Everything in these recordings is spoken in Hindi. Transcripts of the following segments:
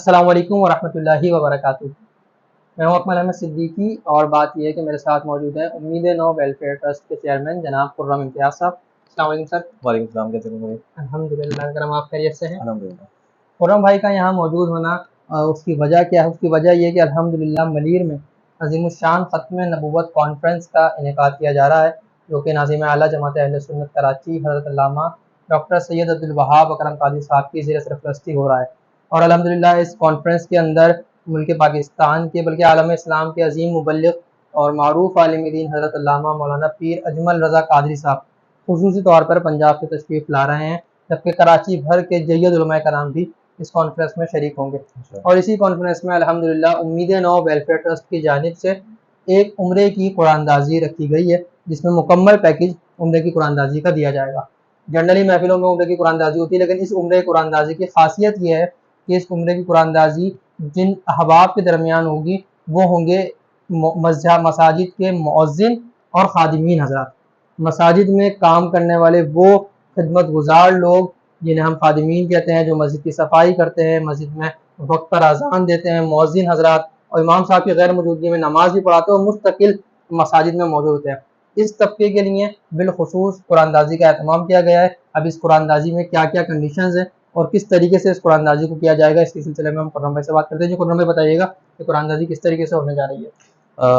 अस्सलाम वालेकुम वरहमतुल्लाहि वबरकातुहू। मैं हूँ अकमल अहमद सिद्दीकी और बात यह है कि मेरे साथ मौजूद है उम्मीद नो वेलफेयर ट्रस्ट के चेयरमैन जनाब खुर्रम इम्तियाज़ साहब। अस्सलाम वालेकुम सर। वालेकुम सलाम, कैसे हो भाई? अल्हम्दुलिल्लाह करम, आप खैरियत से हैं? अल्हम्दुलिल्लाह। खुर्रम भाई का यहाँ मौजूद होना उसकी वजह क्या है? उसकी वजह ये है कि अल्हम्दुलिल्लाह मलीर में अज़ीमुश्शान ख़त्म नबूवत कॉन्फ्रेंस का इनेकाद किया जा रहा है, जो कि नाज़िम आला जमात अहले सुन्नत कराची हज़रत अल्लामा डॉक्टर सैयद अब्दुल वहाब अकरम कादरी साहब की ज़ेर सरपरस्ती हो रहा है। और अल्हम्दुलिल्लाह इस कॉन्फ्रेंस के अंदर मुल्क पाकिस्तान के बल्कि आलम इस्लाम के अज़ीम मुबल्लिग़ और मारूफ आलिम दीन हज़रत अल्लामा मौलाना पीर अजमल रज़ा कादरी साहब खुसूसी तौर पर पंजाब से तशरीफ़ ला रहे हैं, जबकि कराची भर के जय्यद उलमाए कराम भी इस कॉन्फ्रेंस में शरीक होंगे। अच्छा। और इसी कॉन्फ्रेंस में अल्हम्दुलिल्लाह उम्मीद नो वेलफेयर ट्रस्ट की जानिब से एक उम्रे की कुरानदाजी रखी गई है, जिसमें मुकम्मल पैकेज उम्रे की कुरानदाजी का दिया जाएगा। जनरली महफिलों में उम्रे की कुरानदाजी होती है, लेकिन इस उम्रे कुरानदाजी की खासियत यह है कि इस उम्रे की कुरानदाजी जिन अहबाब के दरमियान होगी वो होंगे मसाजिद के मुअज्जिन और खादिमीन हज़रात। मसाजिद में काम करने वाले वो खिदमत गुजार लोग जिन्हें हम खादिमीन कहते हैं, जो मस्जिद की सफाई करते हैं, मस्जिद में वक्त पर अजान देते हैं, मुअज्जिन हज़रात और इमाम साहब की गैर मौजूदगी में नमाज भी पढ़ाते हैं और मुस्तकिल मसाजिद में मौजूद होते हैं। इस तबके के लिए बिलखुसूस कुरानदाजी का एहतमाम किया गया है। अब इस कुरानदाजी में क्या क्या कंडीशंस हैं और किस तरीके से इस कुरानदाजी को किया जाएगा, इसके सिलसिले में हम खुर्रम भाई से बात करते हैं। जी खुर्रम भाई, बताइएगा कि कुरानदाजी किस तरीके से होने जा रही है?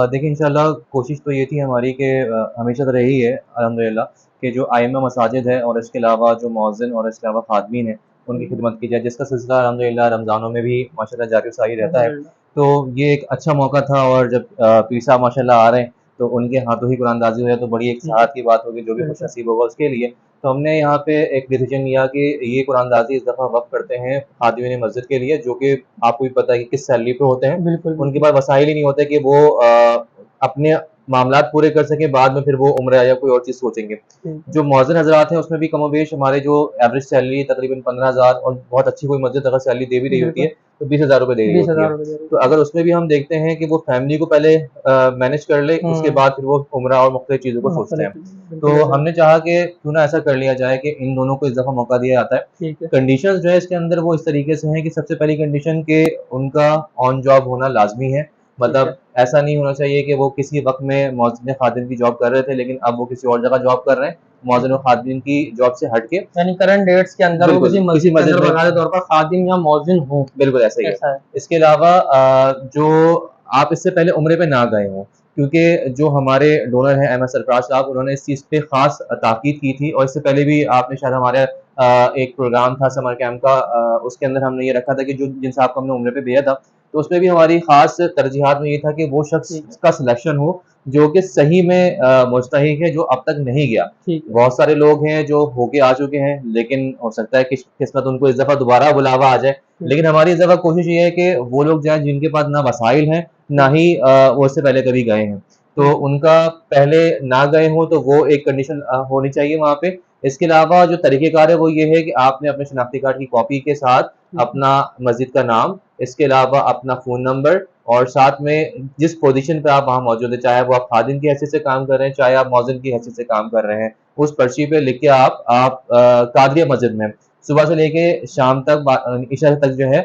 देखिए, इंशाल्लाह कोशिश तो ये थी हमारी कि हमेशा तो रही है अल्हम्दुलिल्लाह कि जो आइम्मा मसाजिद है और इसके अलावा जो मुअज़्ज़िन और इसके अलावा खादिमीन है, उनकी खिदमत की जाए, जिसका सिलसिला अल्हम्दुलिल्लाह रमज़ानों में भी माशाल्लाह जारी व सारी रहता है। तो ये एक अच्छा मौका था और जब पीर साहब माशाल्लाह आ रहे हैं, तो उनके हाथों ही कुरानदाज़ी हो जाए तो बड़ी एक सआदत की बात होगी, जो भी खुशनसीब होगा उसके लिए। तो हमने यहाँ पे एक डिसीजन लिया कि ये कुरानदाज़ी इस दफ़ा वक़्फ़ करते हैं खादिमीन मस्जिद के लिए, जो कि आपको भी पता है कि किस सैलरी पे होते हैं। बिल्कुल उनके बिल्कुल। पास वसाइल ही नहीं होते कि वो अपने मामलात पूरे कर सकें, बाद में फिर वो उम्रा या कोई और चीज़ सोचेंगे। ठीक है। जो मुअज़्ज़िन हज़रात हैं, उसमें भी कमोबेश हमारे जो एवरेज सैलरी तकरीबन 15,000 और बहुत अच्छी कोई मस्जिद अगर सैलरी दे भी रही होती है, बिल्कुल। तो 20,000 रुपए दे रही बीस होती है। हज़ार रुपये दे रही तो है। अगर उसमें भी हम देखते हैं कि वो फैमिली को पहले मैनेज कर ले, उसके बाद फिर वो उम्रा और मुख्तलिफ चीज़ों को सोचते मुख्तलिफ हैं। बिल्कुल तो ऐसा ही। हमने चाहा कि क्यों ना ऐसा कर लिया जाए कि इन दोनों को इस दफ़ा मौका दिया जाता है। ठीक है। कंडीशंस जो है इसके अंदर वो इस तरीके से हैं कि सबसे पहली कंडीशन कि उनका ऑन जॉब होना लाज़मी है। ठीक है। मतलब ऐसा नहीं होना चाहिए कि वो किसी वक़्त में मुअज़्ज़िन खादिम की जॉब कर रहे थे, लेकिन अब वो किसी और जगह जॉब कर रहे हैं, मुअज़्ज़िन और खादिम की जॉब से हट के। यानी करंट डेट्स के अंदर वो बिल्कुल, किसी किसी मस्जिद के मस्जिद अंदर में बाकायदा तौर पर खादिम या मौज़िन हों, बिल्कुल ऐसा ही है। ऐसा है। इसके अलावा जो आप इससे पहले उम्रे पे ना गए हों, क्योंकि जो हमारे डोनर हैं अहमद सरफराज साहब, उन्होंने इस चीज़ पे ख़ास ताकीद की थी और इससे पहले भी आपने शायद हमारे एक प्रोग्राम था समर कैंप का, उसके अंदर हमने ये रखा था कि जो जिन साहब को हमने उम्रे पे भेजा था, तो उसमें भी हमारी ख़ास तरजीहात में ये था कि वो शख्स ठीक है। का सिलेक्शन हो, जो कि सही में मुस्तहिक है, जो अब तक नहीं गया। ठीक है। बहुत सारे लोग हैं जो होके आ चुके हैं, लेकिन हो सकता है कि किस्मत उनको इस दफ़ा दोबारा बुलावा आ जाए। ठीक लेकिन है। हमारी इस दफ़ा कोशिश ये है कि वो लोग जाएँ जिनके पास ना वसाइल हैं, ना ठीक है। ही वो इससे पहले कभी गए हैं। तो ठीक है। उनका पहले ना गए हों तो वो एक कंडीशन होनी चाहिए वहाँ पे। इसके अलावा जो तरीक़ेकार है वो ये है कि आपने अपने शनाख्ती कार्ड की कॉपी के साथ ठीक है। अपना मस्जिद का नाम, इसके अलावा अपना फ़ोन नंबर और साथ में जिस पोज़ीशन पे आप वहाँ मौजूद हैं, चाहे वो आप खादिम की हैसियत से काम कर रहे हैं, चाहे आप मौज़िन की हैसियत से काम कर रहे हैं, उस पर्ची पे लिख के आप कादरिया मस्जिद में सुबह से लेके शाम तक इशा तक जो है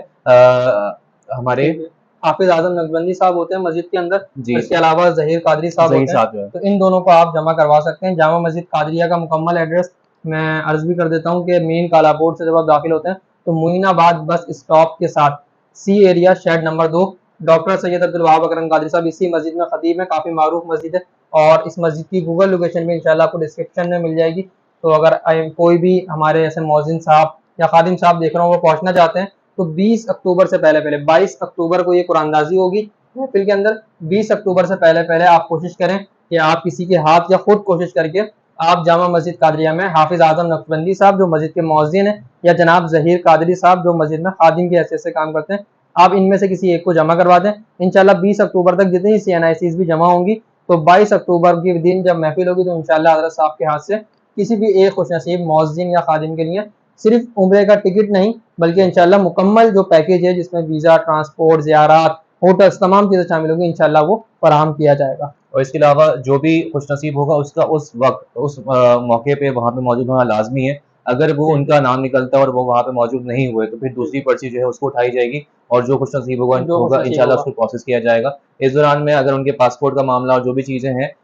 हमारे ठीक है। हाफ़िज़ आज़म नक्शबंदी साहब होते हैं मस्जिद के अंदर जी और इसके अलावा ज़हीर कादरी साहब ज़हीर होते हैं। साहब जो है। तो इन दोनों को आप जमा करवा सकते हैं। जामा मस्जिद कादरिया का मुकम्मल एड्रेस मैं अर्ज़ भी कर देता हूँ कि मेन कालाकोट से जब आप दाखिल होते हैं तो मोइनाबाद बस स्टॉप के साथ C area shed number 2 doctor Syed Abdul Wahab Akram Qadri Sahab इसी मस्जिद में खतीब हैं, काफ़ी मारूफ मस्जिद है और इस मस्जिद की गूगल लोकेशन भी इंशाल्लाह आपको डिस्क्रिप्शन में मिल जाएगी। तो अगर कोई भी हमारे ऐसे मौज़िन साहब या खादिम साहब देख रहे हो वो पहुँचना चाहते हैं, तो 20 अक्टूबर से पहले-पहले 22 अक्टूबर को ये कुरानदाज़ी होगी महफ़िल के अंदर। 20 अक्टूबर से पहले-पहले आप कोशिश करें कि आप किसी के हाथ या खुद कोशिश करके आप जामा मस्जिद कादरिया में हाफ़िज़ आज़म नक्शबंदी साहब जो मस्जिद के मुअज़्ज़िन हैं या जनाब ज़हीर कादरी साहब जो मस्जिद में खादिम की हैसियत से काम करते हैं, आप इनमें से किसी एक को जमा करवा दें। इंशाल्लाह 20 अक्टूबर तक जितनी सीएनआईसीज़ भी जमा होंगी, तो 22 अक्टूबर के दिन जब महफ़िल होगी तो इंशाल्लाह हज़रत साहब के हाथ से किसी भी एक खुशनसीब मुअज़्ज़िन या खादिम के लिए सिर्फ उम्रे का टिकट नहीं, बल्कि इंशाल्लाह मुकम्मल जो पैकेज है जिसमें वीज़ा, ट्रांसपोर्ट, ज़ियारत, होटल्स तमाम चीज़ें शामिल होंगी, इंशाल्लाह वो फराहम किया जाएगा। और इसके अलावा जो भी खुशनसीब होगा उसका उस वक़्त उस मौके पे वहाँ पे मौजूद होना लाज़मी है। अगर वो ठीक है, उनका नाम निकलता है और वो वहाँ पे मौजूद नहीं हुए, तो फिर दूसरी पर्ची जो है उसको उठाई जाएगी और जो खुश नसीब होगा जो कुछ होगा नसीब इंशाल्लाह होगा। उसको प्रोसेस किया जाएगा। इस दौरान में अगर उनके पासपोर्ट का मामला और जो भी चीज़ें हैं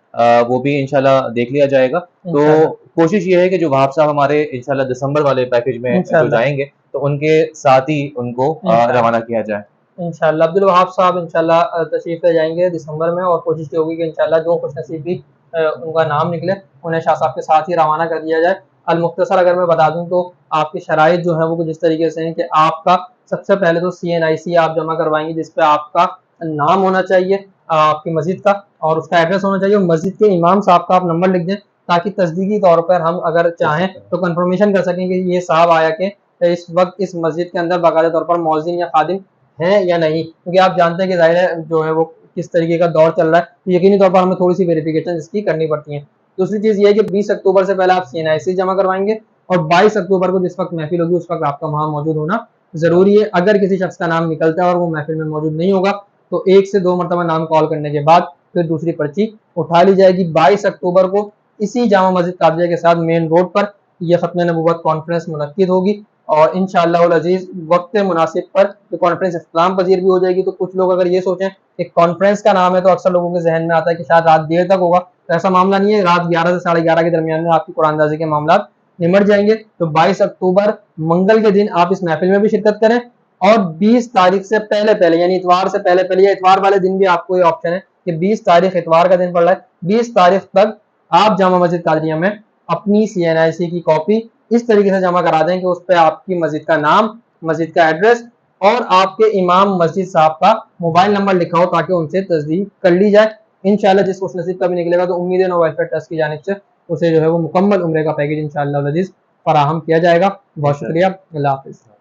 वो भी इंशाल्लाह देख लिया जाएगा। तो इंशाल्लाह, कोशिश ये है कि जो वहाब साहब हमारे इंशाल्लाह दिसंबर वाले पैकेज में जो इंशाल्लाह, जाएँगे, तो उनके साथ ही उनको इंशाल्लाह। रवाना किया जाए। इंशाल्लाह अब्दुल वहाब साहब इंशाल्लाह तशरीफ़ ले जाएँगे दिसंबर में और कोशिश ये होगी कि इंशाल्लाह जो खुशनसीब भी उनका नाम निकले, उन्हें शाह साहब के साथ ही रवाना कर दिया जाए। अल-मुख्तसर अगर मैं बता दूँ तो आपकी शराइत जो है वो कुछ इस तरीके से हैं कि आपका सबसे पहले तो सीएनआईसी आप जमा करवाएँगे जिस पे आपका नाम होना चाहिए आपकी मस्जिद का और उसका एड्रेस होना चाहिए और मस्जिद के इमाम साहब का आप नंबर लिख दें ताकि तस्दीकी तौर पर हम अगर चाहें तो कन्फर्मेशन कर सकें कि ये साहब आया कि इस वक़्त इस मस्जिद के अंदर बाकायदा तौर पर मौज़िन या खादिम है या नहीं, क्योंकि आप जानते हैं कि ज़ाहिर है जो है वो किस तरीके का दौर चल रहा है, तो यकीनी तौर पर हमें थोड़ी-सी वेरिफ़िकेशन इसकी करनी पड़ती है। दूसरी चीज़ ये है कि 20 अक्टूबर से पहले आप सीएनआईसी जमा करवाएँगे और 22 अक्टूबर को जिस वक़्त महफ़िल होगी उस वक़्त आपका वहाँ मौजूद होना ज़रूरी है। अगर किसी शख़्स का नाम निकलता है और वो महफ़िल में मौजूद नहीं होगा, तो 1 से 2 मरतबा नाम कॉल करने के बाद फिर दूसरी पर्ची उठा ली जाएगी। 22 अक्टूबर को इसी जामा मस्जिद कादिया के साथ मेन रोड पर यह ख़त्म नबूवत कॉन्फ्रेंस मुनक्किद होगी और इंशाअल्लाह उल अज़ीज़ वक्त मुनासिब पर ये कॉन्फ्रेंस इस्लाम पजीर भी हो जाएगी। तो कुछ लोग अगर ये सोचें कि कॉन्फ्रेंस का नाम है तो अक्सर लोगों के जहन में आता है कि शायद रात देर तक होगा, तो ऐसा मामला नहीं है। रात 11 से साढ़े 11 के दरमियान में आपकी कुरानदाजी के मामला निमट जाएंगे। तो 22 अक्टूबर मंगल के दिन आप इस महफिल में भी शिरकत करें और 20 तारीख से पहले पहले यानी इतवार से पहले पहले या इतवार वाले दिन भी आपको ये ऑप्शन है कि 20 तारीख इतवार का दिन पड़ रहा है, 20 तारीख तक आप जामा मस्जिद कादरिया में अपनी सीएनआईसी की कॉपी इस तरीके से जमा करा दें कि उस पर आपकी मस्जिद का नाम, मस्जिद का एड्रेस और आपके इमाम मस्जिद साहब का मोबाइल नंबर लिखा हो ताकि उनसे तस्दीक कर ली जाए। इंशाल्लाह जिस खुश नसीब का भी निकलेगा तो उम्मीद है नो वेलफेयर ट्रस्ट की जानिब से उसे जो है वो मुकम्मल उम्रे का पैकेज इंशाल्लाह अज़ीज़ फराहम किया जाएगा। बहुत शुक्रिया, अल्लाह हाफ़िज़।